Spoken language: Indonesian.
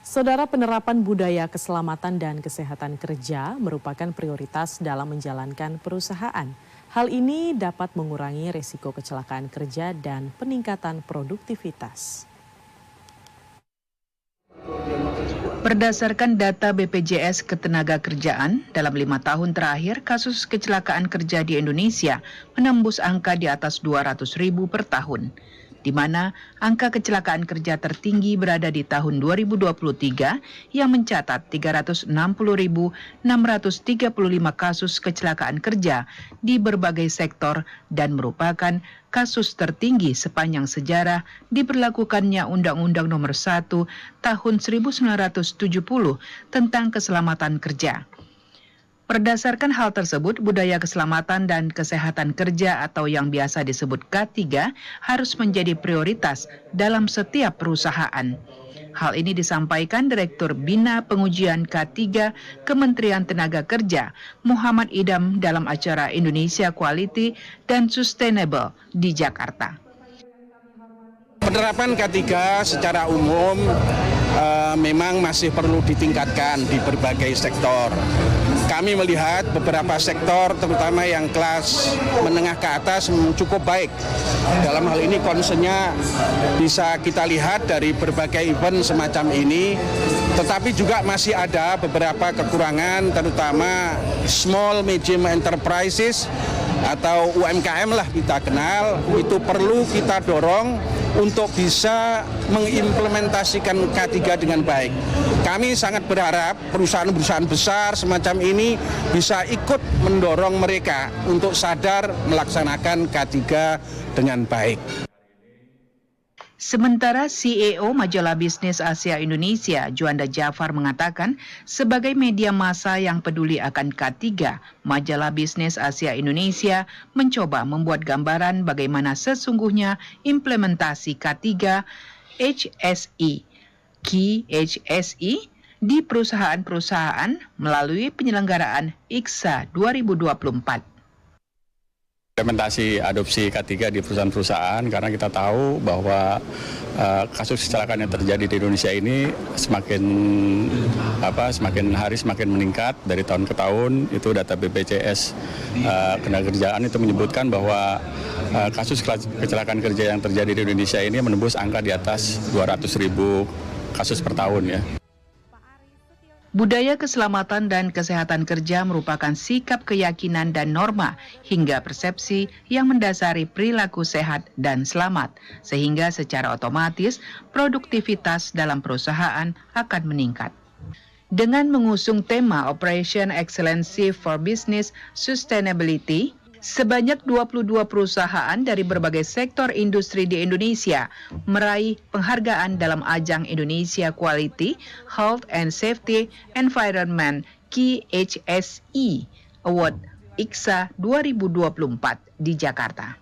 Saudara, penerapan budaya keselamatan dan kesehatan kerja merupakan prioritas dalam menjalankan perusahaan. Hal ini dapat mengurangi risiko kecelakaan kerja dan peningkatan produktivitas. Berdasarkan data BPJS Ketenagakerjaan, dalam 5 tahun terakhir kasus kecelakaan kerja di Indonesia menembus angka di atas 200.000 per tahun, di mana angka kecelakaan kerja tertinggi berada di tahun 2023 yang mencatat 360.635 kasus kecelakaan kerja di berbagai sektor dan merupakan kasus tertinggi sepanjang sejarah diberlakukannya Undang-Undang Nomor 1 Tahun 1970 tentang keselamatan kerja. Berdasarkan hal tersebut, budaya keselamatan dan kesehatan kerja atau yang biasa disebut K3 harus menjadi prioritas dalam setiap perusahaan. Hal ini disampaikan Direktur Bina Pengujian K3 Kementerian Tenaga Kerja, Muhammad Idam dalam acara Indonesia Quality dan Sustainable di Jakarta. Penerapan K3 secara umum memang masih perlu ditingkatkan di berbagai sektor. Kami melihat beberapa sektor, terutama yang kelas menengah ke atas, cukup baik. Dalam hal ini concernnya bisa kita lihat dari berbagai event semacam ini, tetapi juga masih ada beberapa kekurangan, terutama small medium enterprises atau UMKM lah kita kenal, itu perlu kita dorong untuk bisa mengimplementasikan K3 dengan baik. Kami sangat berharap perusahaan-perusahaan besar semacam ini bisa ikut mendorong mereka untuk sadar melaksanakan K3 dengan baik. Sementara CEO Majalah Bisnis Asia Indonesia, Juanda Jafar mengatakan, sebagai media massa yang peduli akan K3, Majalah Bisnis Asia Indonesia mencoba membuat gambaran bagaimana sesungguhnya implementasi K3 HSE, Key HSE di perusahaan-perusahaan melalui penyelenggaraan IKSA 2024. Implementasi adopsi K3 di perusahaan-perusahaan karena kita tahu bahwa kasus kecelakaan yang terjadi di Indonesia ini semakin hari semakin meningkat dari tahun ke tahun. Itu data BPJS Ketenagakerjaan itu menyebutkan bahwa kasus kecelakaan kerja yang terjadi di Indonesia ini menembus angka di atas 200.000 kasus per tahun ya. Budaya keselamatan dan kesehatan kerja merupakan sikap keyakinan dan norma hingga persepsi yang mendasari perilaku sehat dan selamat, sehingga secara otomatis produktivitas dalam perusahaan akan meningkat. Dengan mengusung tema Operation Excellency for Business Sustainability, sebanyak 22 perusahaan dari berbagai sektor industri di Indonesia meraih penghargaan dalam ajang Indonesia Quality, Health and Safety Environment Key HSE Award IKSA 2024 di Jakarta.